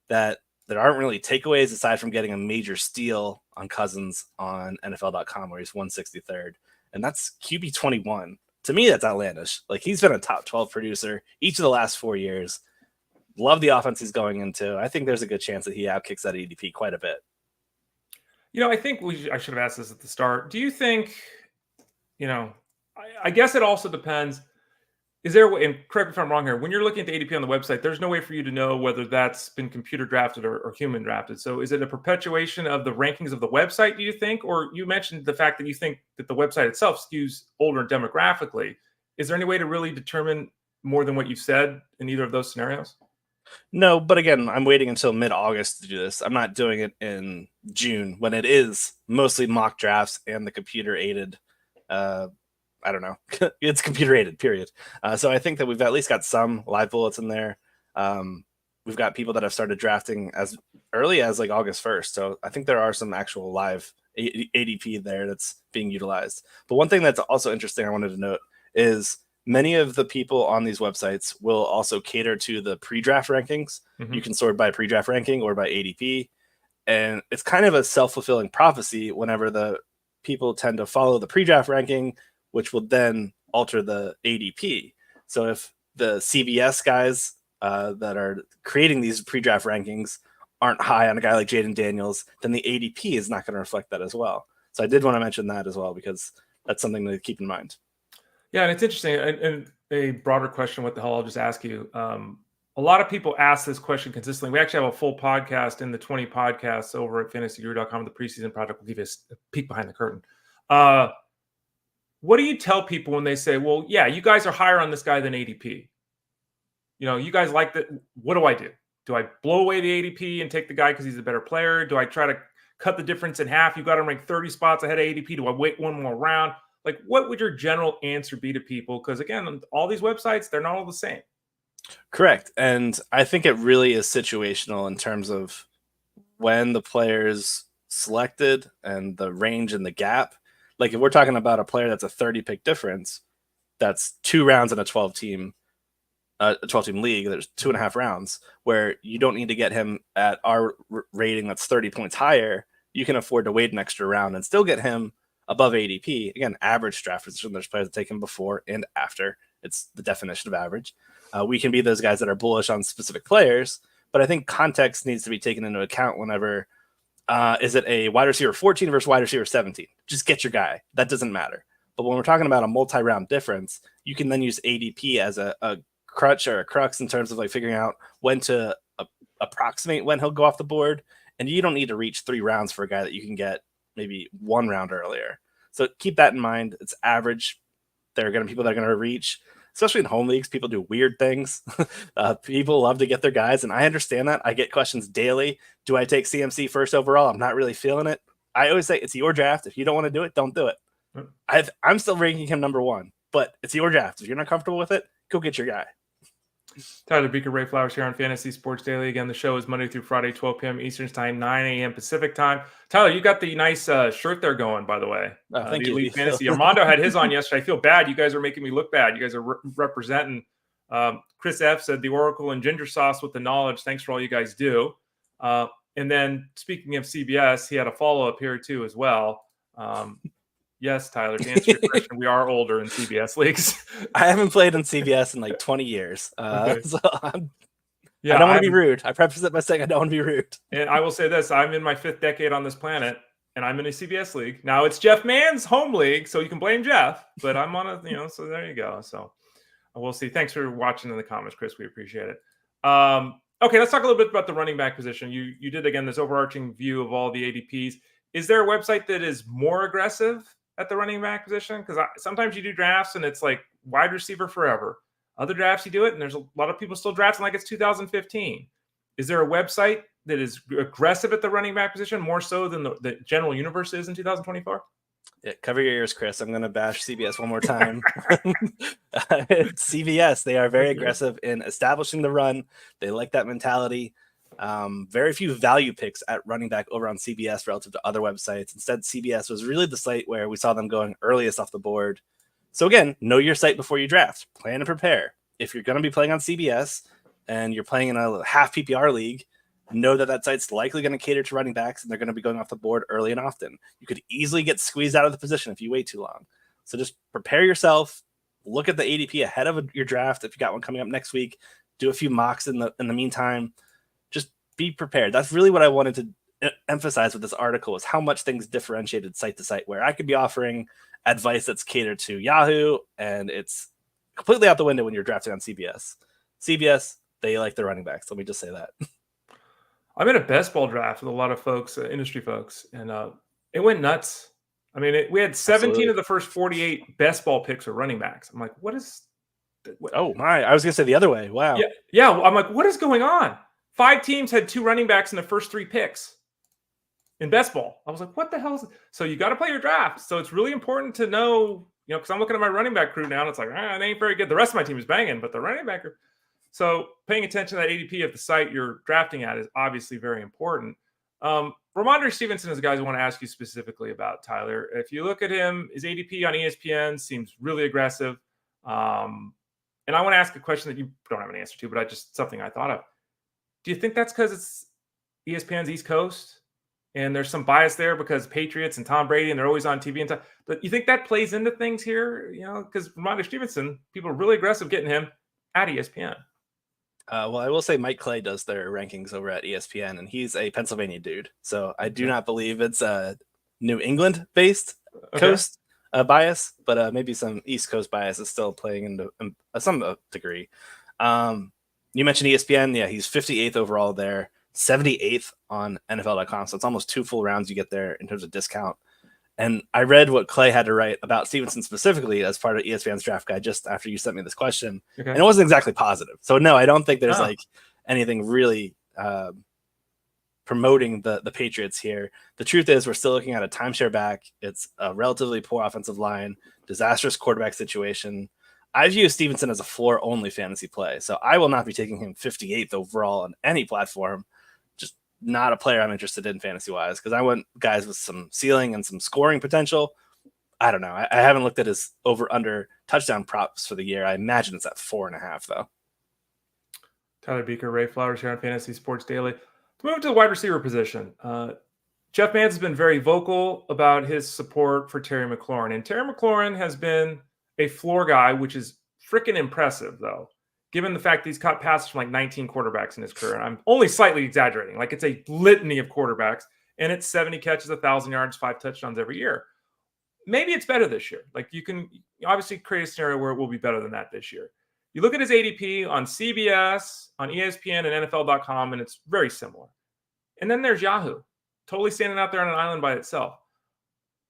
B: that there aren't really takeaways aside from getting a major steal on Cousins on NFL.com where he's 163rd. And that's QB 21. To me, that's outlandish. Like, he's been a top 12 producer each of the last 4 years. Love the offense he's going into. I think there's a good chance that he outkicks that ADP quite a bit.
A: I think I should have asked this at the start. Do you think, I guess it also depends. Is there, and correct me if I'm wrong here, when you're looking at the ADP on the website, there's no way for you to know whether that's been computer drafted or human drafted. So is it a perpetuation of the rankings of the website, do you think? Or you mentioned the fact that you think that the website itself skews older demographically. Is there any way to really determine more than what you've said in either of those scenarios?
B: No, but again, I'm waiting until mid-August to do this. I'm not doing it in June when it is mostly mock drafts and the computer-aided I don't know. It's computer aided, period. So I think that we've at least got some live bullets in there. We've got people that have started drafting as early as like August 1st. So I think there are some actual live ADP there that's being utilized. But one thing that's also interesting I wanted to note is many of the people on these websites will also cater to the pre-draft rankings. Mm-hmm. You can sort by pre-draft ranking or by ADP. And it's kind of a self-fulfilling prophecy whenever the people tend to follow the pre-draft ranking, which will then alter the ADP. So if the CBS guys that are creating these pre-draft rankings aren't high on a guy like Jayden Daniels, then the ADP is not going to reflect that as well. So I did want to mention that as well, because that's something to keep in mind.
A: Yeah, and it's interesting. And a broader question, what the hell, I'll just ask you. A lot of people ask this question consistently. We actually have a full podcast in the 20 podcasts over at fantasyguru.com, the preseason project. We'll give you a peek behind the curtain. What do you tell people when they say, well, yeah, you guys are higher on this guy than ADP? You guys like that. What do I do? Do I blow away the ADP and take the guy because he's a better player? Do I try to cut the difference in half? You got him ranked 30 spots ahead of ADP. Do I wait one more round? Like, what would your general answer be to people? Because again, all these websites, they're not all the same.
B: Correct. And I think it really is situational in terms of when the player's selected and the range and the gap. Like if we're talking about a player that's a 30 pick difference, that's 2 rounds in a 12 team league. There's 2.5 rounds where you don't need to get him at our rating that's 30 points higher. You can afford to wait an extra round and still get him above ADP. Again, average draft position. There's players that take him before and after. It's the definition of average. We can be those guys that are bullish on specific players, but I think context needs to be taken into account whenever is it a wide receiver 14 versus wide receiver 17? Just get your guy. That doesn't matter. But when we're talking about a multi-round difference, you can then use ADP as a crutch or a crux in terms of like figuring out when to approximate when he'll go off the board. And you don't need to reach 3 rounds for a guy that you can get maybe 1 round earlier. So keep that in mind. It's average. There are going to be people that are going to reach, especially in home leagues. People do weird things. People love to get their guys. And I understand that. I get questions daily. Do I take CMC first overall? I'm not really feeling it. I always say it's your draft. If you don't want to do it, don't do it. I'm still ranking him number 1, but it's your draft. If you're not comfortable with it, go get your guy.
A: Tyler Beaker, Ray Flowers here on Fantasy Sports Daily. Again, the show is Monday through Friday, 12 p.m. Eastern Time, 9 a.m. Pacific Time. Tyler, you got the nice shirt there going, by the way.
B: Thank you.
A: Elite Fantasy. Armando had his on yesterday. I feel bad. You guys are making me look bad. You guys are representing. Chris F. said the Oracle and ginger sauce with the knowledge. Thanks for all you guys do. And then speaking of CBS, he had a follow-up here too as well. Yes, Tyler, to answer your question, we are older in CBS leagues.
B: I haven't played in CBS in like 20 years.
A: Okay.
B: So I don't want to be rude. I preface it by saying I don't want to be rude.
A: And I will say this. I'm in my 5th decade on this planet, and I'm in a CBS league. Now, it's Jeff Mann's home league, so you can blame Jeff. But I'm on so there you go. So we'll see. Thanks for watching in the comments, Chris. We appreciate it. Okay, let's talk a little bit about the running back position. You did, again, this overarching view of all the ADPs. Is there a website that is more aggressive at the running back position? Because sometimes you do drafts and it's like wide receiver forever. Other drafts you do it and there's a lot of people still drafting like it's 2015. Is there a website that is aggressive at the running back position more so than the general universe is in 2024?
B: Yeah, cover your ears, Chris. I'm going to bash CBS one more time. CBS, they are very aggressive in establishing the run. They like that mentality. Very few value picks at running back over on CBS relative to other websites. Instead, CBS was really the site where we saw them going earliest off the board. So again, know your site before you draft. Plan and prepare. If you're going to be playing on CBS and you're playing in a half PPR league, know that site's likely going to cater to running backs and they're going to be going off the board early and often. You could easily get squeezed out of the position if you wait too long. So just prepare yourself. Look at the ADP ahead of your draft. If you got one coming up next week, do a few mocks in the meantime. Just be prepared. That's really what I wanted to emphasize with this article, is how much things differentiated site to site, where I could be offering advice that's catered to Yahoo and it's completely out the window when you're drafting on CBS. CBS, they like their running backs. Let me just say that.
A: I'm in a best ball draft with a lot of folks, industry folks, and it went nuts. I mean, we had 17
B: Absolutely.
A: of the first 48 best ball picks are running backs. I'm like, what is?
B: Oh my! I was gonna say the other way. Wow.
A: Yeah. I'm like, what is going on? 5 teams had 2 running backs in the first 3 picks in best ball. I was like, what the hell is it? So you got to play your draft. So it's really important to know, because I'm looking at my running back crew now, and it's like, it ain't very good. The rest of my team is banging, but the running back. So paying attention to that ADP of the site you're drafting at is obviously very important. Rhamondre Stevenson is a guy I want to ask you specifically about, Tyler. If you look at him, his ADP on ESPN seems really aggressive. And I want to ask a question that you don't have an answer to, but something I thought of. Do you think that's because it's ESPN's East Coast and there's some bias there because Patriots and Tom Brady and they're always on TV and stuff? But you think that plays into things here? Because Rhamondre Stevenson, people are really aggressive getting him at ESPN.
B: Well, I will say Mike Klye does their rankings over at ESPN, and he's a Pennsylvania dude. So I do not believe it's a New England-based coast bias, but maybe some East Coast bias is still playing into some degree. You mentioned ESPN. Yeah, he's 58th overall there, 78th on NFL.com. So it's almost 2 full rounds you get there in terms of discount. And I read what Klye had to write about Stevenson specifically as part of ESPN's draft guide just after you sent me this question.
A: Okay.
B: And it wasn't exactly positive. So no, I don't think there's like anything really promoting the Patriots here. The truth is we're still looking at a timeshare back. It's a relatively poor offensive line, disastrous quarterback situation. I view Stevenson as a floor-only fantasy play, so I will not be taking him 58th overall on any platform. Just not a player I'm interested in fantasy-wise because I want guys with some ceiling and some scoring potential. I don't know. I haven't looked at his over-under touchdown props for the year. I imagine it's at 4.5, though.
A: Tyler Beaker, Ray Flowers here on Fantasy Sports Daily. To move to the wide receiver position, Jeff Mans has been very vocal about his support for Terry McLaurin, and Terry McLaurin has been a floor guy, which is freaking impressive, though, given the fact that he's caught passes from like 19 quarterbacks in his career. And I'm only slightly exaggerating. Like, it's a litany of quarterbacks, and it's 70 catches, 1,000 yards, 5 touchdowns every year. Maybe it's better this year. Like, you can obviously create a scenario where it will be better than that this year. You look at his ADP on CBS, on ESPN, and NFL.com, and it's very similar. And then there's Yahoo, totally standing out there on an island by itself.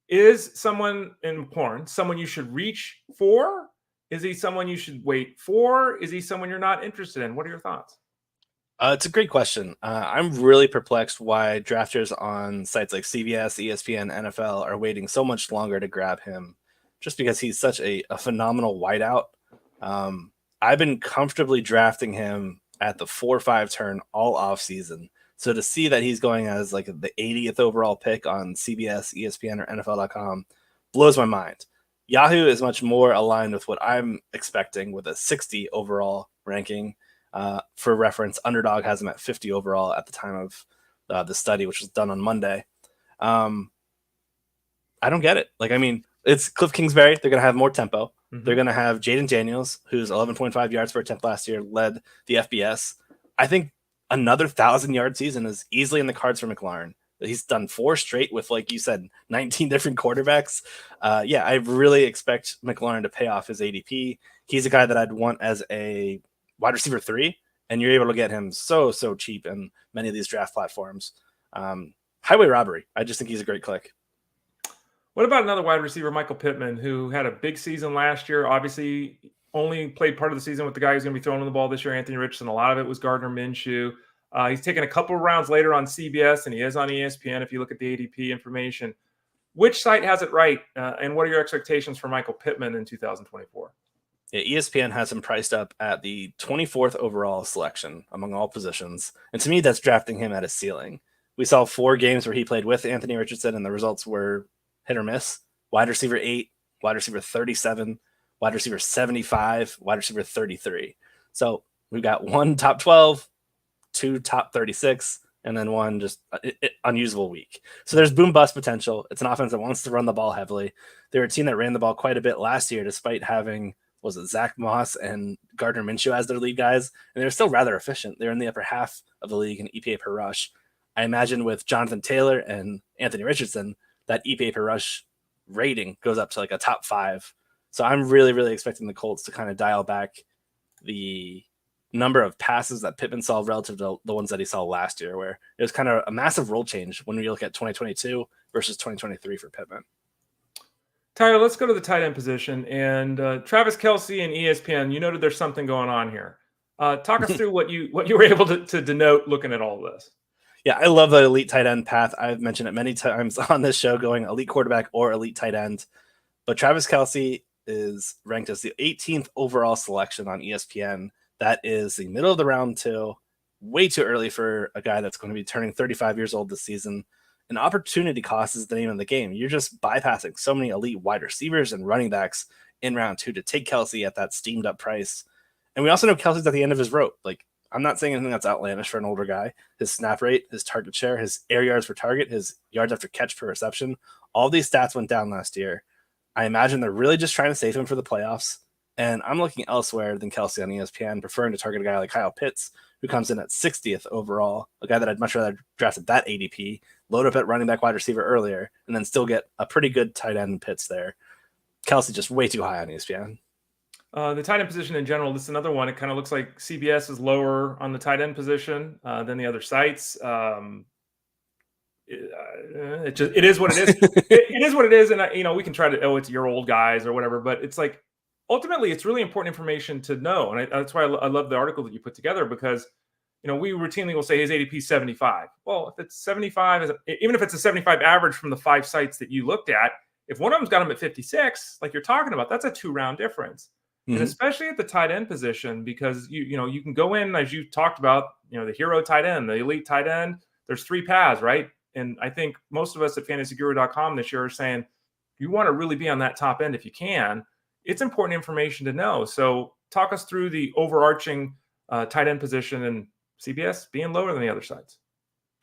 A: Is someone in porn someone you should reach for? Is he someone you should wait for? Is he someone you're not interested in? What are your thoughts?
B: It's a great question. I'm really perplexed why drafters on sites like CBS, ESPN, NFL are waiting so much longer to grab him just because he's such a phenomenal wideout. I've been comfortably drafting him at the 4-5 turn all off season. So to see that he's going as like the 80th overall pick on CBS, ESPN, or NFL.com blows my mind. Yahoo is much more aligned with what I'm expecting with a 60 overall ranking. For reference, Underdog has him at 50 overall at the time of the study, which was done on Monday. I don't get it. Like, I mean, it's Cliff Kingsbury. They're going to have more tempo. Mm-hmm. They're going to have Jaden Daniels, who's 11.5 yards per attempt last year, led the FBS. I think another 1,000-yard season is easily in the cards for McLaurin. He's done 4 straight with, like you said, 19 different quarterbacks. I really expect McLaurin to pay off his ADP. He's a guy that I'd want as a wide receiver 3, and you're able to get him so cheap in many of these draft platforms. Highway robbery. I just think he's a great click.
A: What about another wide receiver, Michael Pittman, who had a big season last year? Obviously, only played part of the season with the guy who's going to be throwing the ball this year, Anthony Richardson. A lot of it was Gardner Minshew. He's taken a couple of rounds later on CBS, and he is on ESPN if you look at the ADP information. Which site has it right, and what are your expectations for Michael Pittman in 2024?
B: Yeah, ESPN has him priced up at the 24th overall selection among all positions, and to me, that's drafting him at a ceiling. We saw 4 games where he played with Anthony Richardson, and the results were hit or miss. Wide receiver 8, wide receiver 37, wide receiver 75, wide receiver 33. So we've got 1 top 12, 2 top 36, and then 1 just unusable week. So there's boom-bust potential. It's an offense that wants to run the ball heavily. They're a team that ran the ball quite a bit last year despite having, Zack Moss and Gardner Minshew as their lead guys, and they're still rather efficient. They're in the upper half of the league in EPA per rush. I imagine with Jonathan Taylor and Anthony Richardson, that EPA per rush rating goes up to like a top 5. So I'm really expecting the Colts to kind of dial back the number of passes that Pittman saw relative to the ones that he saw last year, where it was kind of a massive role change when we look at 2022 versus 2023 for Pittman.
A: Tyler, let's go to the tight end position. And Travis Kelce and ESPN, you noted there's something going on here. Talk us through what you were able to denote looking at all of this.
B: Yeah, I love the elite tight end path. I've mentioned it many times on this show, going elite quarterback or elite tight end. But Travis Kelce is ranked as the 18th overall selection on ESPN. That is the middle of the round 2, way too early for a guy that's going to be turning 35 years old this season. An opportunity cost is the name of the game. You're just bypassing so many elite wide receivers and running backs in round 2 to take Kelce at that steamed up price. And we also know Kelce's at the end of his rope. Like, I'm not saying anything that's outlandish for an older guy. His snap rate, his target share, his air yards per target, his yards after catch per reception, all these stats went down last year. I imagine they're really just trying to save him for the playoffs. And I'm looking elsewhere than Kelce on ESPN, preferring to target a guy like Kyle Pitts, who comes in at 60th overall, a guy that I'd much rather draft at that ADP, load up at running back wide receiver earlier, and then still get a pretty good tight end Pitts there. Kelce just way too high on ESPN.
A: The tight end position in general, this is another one. It kind of looks like CBS is lower on the tight end position than the other sites. it is what it is. It is what it is. And we can try to, it's your old guys or whatever, but it's like, ultimately it's really important information to know. And that's why I love the article that you put together, because we routinely will say his ADP 75. Well, if it's 75, even if it's a 75 average from the 5 sites that you looked at, if one of them's got him at 56, like you're talking about, that's a 2-round difference. And especially at the tight end position, because you can go in, as you talked about, the hero tight end, the elite tight end, there's 3 paths, right? And I think most of us at fantasyguru.com this year are saying, you want to really be on that top end if you can. It's important information to know. So talk us through the overarching tight end position and CBS being lower than the other sides.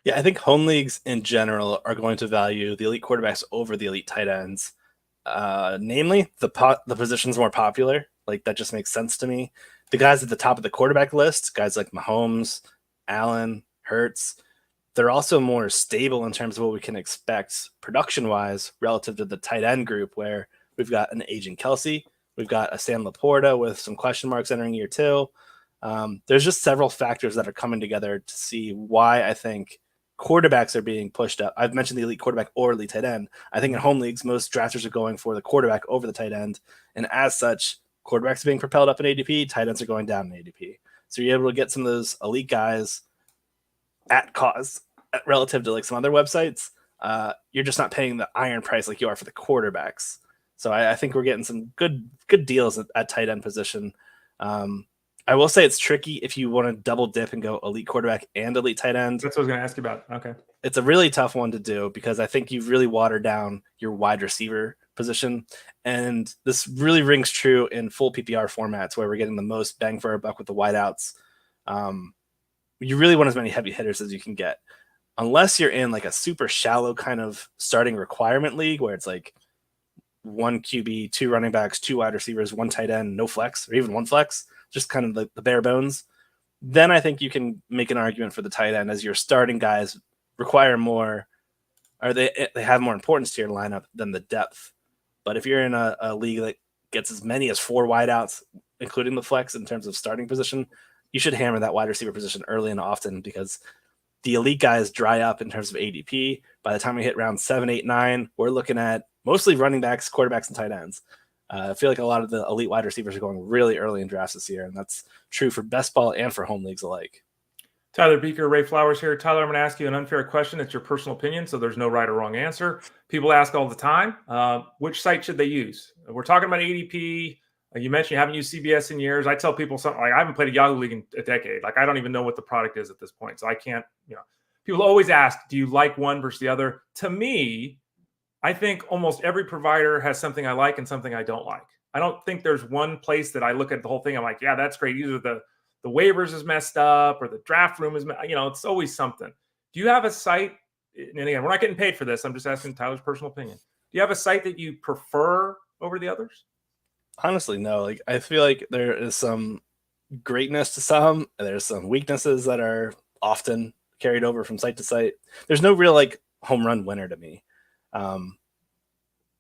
B: Yeah, I think home leagues in general are going to value the elite quarterbacks over the elite tight ends. Namely, the positions more popular. Like, that just makes sense to me. The guys at the top of the quarterback list, guys like Mahomes, Allen, Hurts, they're also more stable in terms of what we can expect production-wise relative to the tight end group, where we've got an aging Kelce, we've got a Sam Laporta with some question marks entering year 2. There's just several factors that are coming together to see why I think quarterbacks are being pushed up. I've mentioned the elite quarterback or elite tight end. I think in home leagues, most drafters are going for the quarterback over the tight end. And as such, quarterbacks are being propelled up in ADP, tight ends are going down in ADP. So you're able to get some of those elite guys at cost relative to like some other websites. You're just not paying the iron price like you are for the quarterbacks. So I think we're getting some good deals at tight end position. I will say it's tricky if you want to double dip and go elite quarterback and elite tight end.
A: That's what I was going to ask you about. Okay.
B: It's a really tough one to do because I think you've really watered down your wide receiver position. And this really rings true in full PPR formats where we're getting the most bang for our buck with the wideouts. You really want as many heavy hitters as you can get. Unless you're in like a super shallow kind of starting requirement league where it's like 1 QB, 2 running backs, 2 wide receivers, 1 tight end, no flex, or even 1 flex, just kind of the bare bones, then I think you can make an argument for the tight end as your starting guys require more, or they have more importance to your lineup than the depth. But if you're in a league that gets as many as 4 wideouts, including the flex in terms of starting position, you should hammer that wide receiver position early and often because the elite guys dry up in terms of ADP. By the time we hit round 7, 8, 9, we're looking at mostly running backs, quarterbacks, and tight ends. I feel like a lot of the elite wide receivers are going really early in drafts this year, and that's true for best ball and for home leagues alike.
A: Tyler Beaker, Ray Flowers here. Tyler, I'm going to ask you an unfair question. It's your personal opinion, so there's no right or wrong answer. People ask all the time, which site should they use? We're talking about ADP. You mentioned you haven't used CBS in years. I tell people something like I haven't played a Yahoo League in a decade. Like I don't even know what the product is at this point, so I can't. People always ask, do you like one versus the other? To me, I think almost every provider has something I like and something I don't like. I don't think there's one place that I look at the whole thing. I'm like, yeah, that's great. Either the waivers is messed up or the draft room is, it's always something. Do you have a site? And again, we're not getting paid for this. I'm just asking Tyler's personal opinion. Do you have a site that you prefer over the others?
B: Honestly, no. Like I feel like there is some greatness to some, and there's some weaknesses that are often carried over from site to site. There's no real like home run winner to me.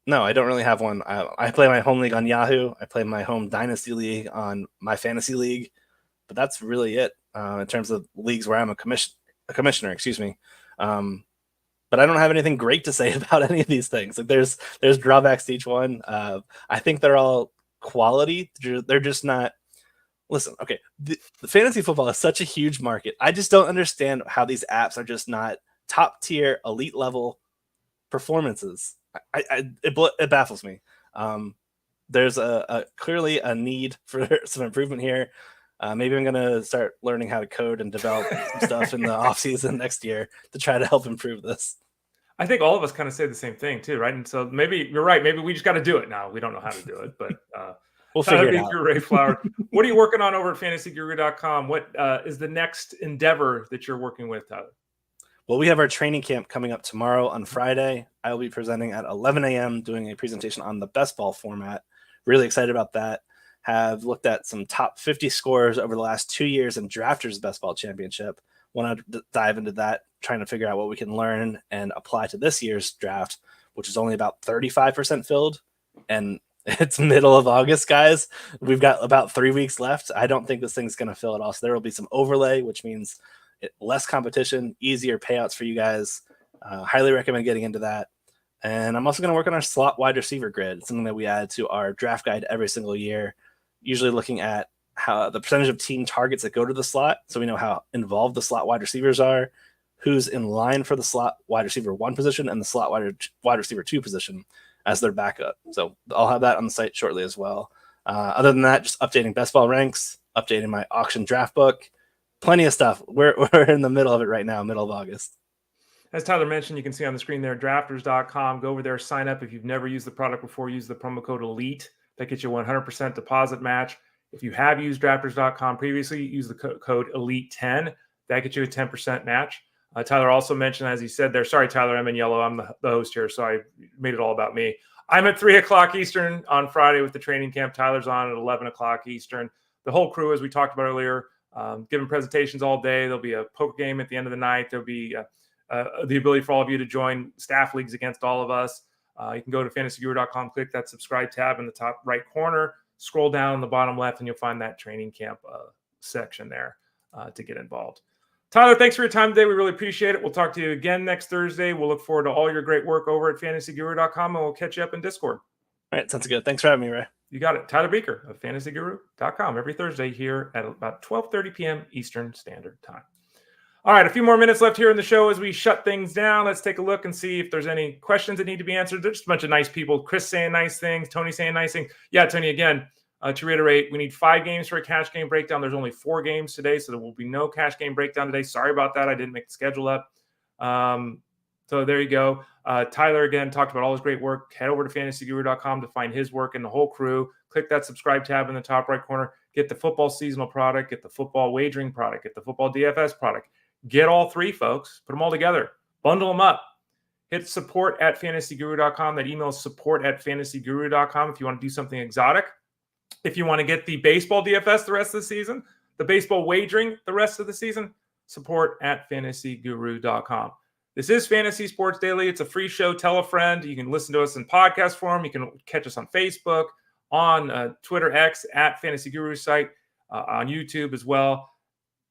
B: No, I don't really have one. I play my home league on Yahoo. I play my home dynasty league on my fantasy league, but that's really it in terms of leagues where I'm a commissioner. Excuse me. But I don't have anything great to say about any of these things. Like there's drawbacks to each one. I think they're all quality. They're just not. Listen, okay. The fantasy football is such a huge market. I just don't understand how these apps are just not top tier, elite level performances. It baffles me. There's clearly a need for some improvement here. Maybe I'm going to start learning how to code and develop some stuff in the off season next year to try to help improve this.
A: I think all of us kind of say the same thing too, right? And so maybe you're right. Maybe we just got to do it now. We don't know how to do it, but
B: we'll figure it out.
A: Ray Flower, what are you working on over at fantasyguru.com? What is the next endeavor that you're working with, Tyler?
B: Well, we have our training camp coming up tomorrow on Friday. I will be presenting at 11 a.m. doing a presentation on the best ball format. Really excited about that. Have looked at some top 50 scores over the last 2 years in Drafters Best Ball Championship. Want to dive into that, trying to figure out what we can learn and apply to this year's draft, which is only about 35% filled. And it's middle of August, guys. We've got about 3 weeks left. I don't think this thing's going to fill at all. So there will be some overlay, which means less competition, easier payouts for you guys. Highly recommend getting into that. And I'm also going to work on our slot wide receiver grid. It's something that we add to our draft guide every single year, usually looking at how the percentage of team targets that go to the slot, so we know how involved the slot wide receivers are, who's in line for the slot wide receiver 1 position and the slot wide receiver 2 position as their backup. So I'll have that on the site shortly as well. Other than that, just updating best ball ranks, updating my auction draft book, plenty of stuff. We're in the middle of it right now, middle of August.
A: As Tyler mentioned, you can see on the screen there, drafters.com. Go over there, sign up. If you've never used the product before, use the promo code ELITE. That gets you 100% deposit match. If you have used drafters.com previously, use the code ELITE10. That gets you a 10% match. Tyler also mentioned, as he said there, sorry, Tyler, I'm in yellow. I'm the host here, so I made it all about me. I'm at 3 o'clock Eastern on Friday with the training camp. Tyler's on at 11 o'clock Eastern. The whole crew, as we talked about earlier, giving presentations all day. There'll be a poker game at the end of the night. There'll be the ability for all of you to join staff leagues against all of us. You can go to fantasyguru.com, click that subscribe tab in the top right corner, scroll down in the bottom left, and you'll find that training camp section there to get involved. Tyler, thanks for your time today. We really appreciate it. We'll talk to you again next Thursday. We'll look forward to all your great work over at fantasyguru.com, and we'll catch you up in Discord.
B: All right, sounds good. Thanks for having me, Ray.
A: You got it. Tyler Beaker of fantasyguru.com every Thursday here at about 12:30 p.m. Eastern Standard Time. All right, a few more minutes left here in the show as we shut things down. Let's take a look and see if there's any questions that need to be answered. There's just a bunch of nice people. Chris saying nice things. Tony saying nice things. Yeah, Tony, again, to reiterate, we need 5 games for a cash game breakdown. There's only 4 games today, so there will be no cash game breakdown today. Sorry about that. I didn't make the schedule up. So there you go. Tyler, again, talked about all his great work. Head over to fantasyguru.com to find his work and the whole crew. Click that subscribe tab in the top right corner. Get the football seasonal product. Get the football wagering product. Get the football DFS product. Get all 3, folks. Put them all together. Bundle them up. Hit support at fantasyguru.com. That email is support at fantasyguru.com if you want to do something exotic. If you want to get the baseball DFS the rest of the season, the baseball wagering the rest of the season, support at fantasyguru.com. This is Fantasy Sports Daily. It's a free show. Tell a friend. You can listen to us in podcast form. You can catch us on Facebook, on Twitter X, at Fantasy Guru site, on YouTube as well.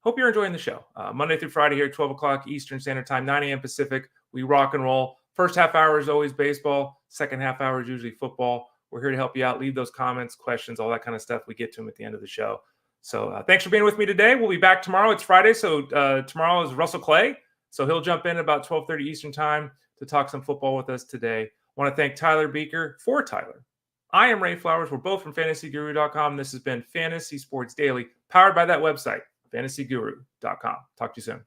A: Hope you're enjoying the show. Monday through Friday here at 12 o'clock Eastern Standard Time, 9 a.m. Pacific. We rock and roll. First half hour is always baseball. Second half hour is usually football. We're here to help you out. Leave those comments, questions, all that kind of stuff. We get to them at the end of the show. So thanks for being with me today. We'll be back tomorrow. It's Friday, so tomorrow is Russell Klye. So he'll jump in about 12:30 Eastern Time to talk some football with us today. I want to thank Tyler Beaker for Tyler. I am Ray Flowers. We're both from fantasyguru.com. This has been Fantasy Sports Daily, powered by that website, fantasyguru.com. Talk to you soon.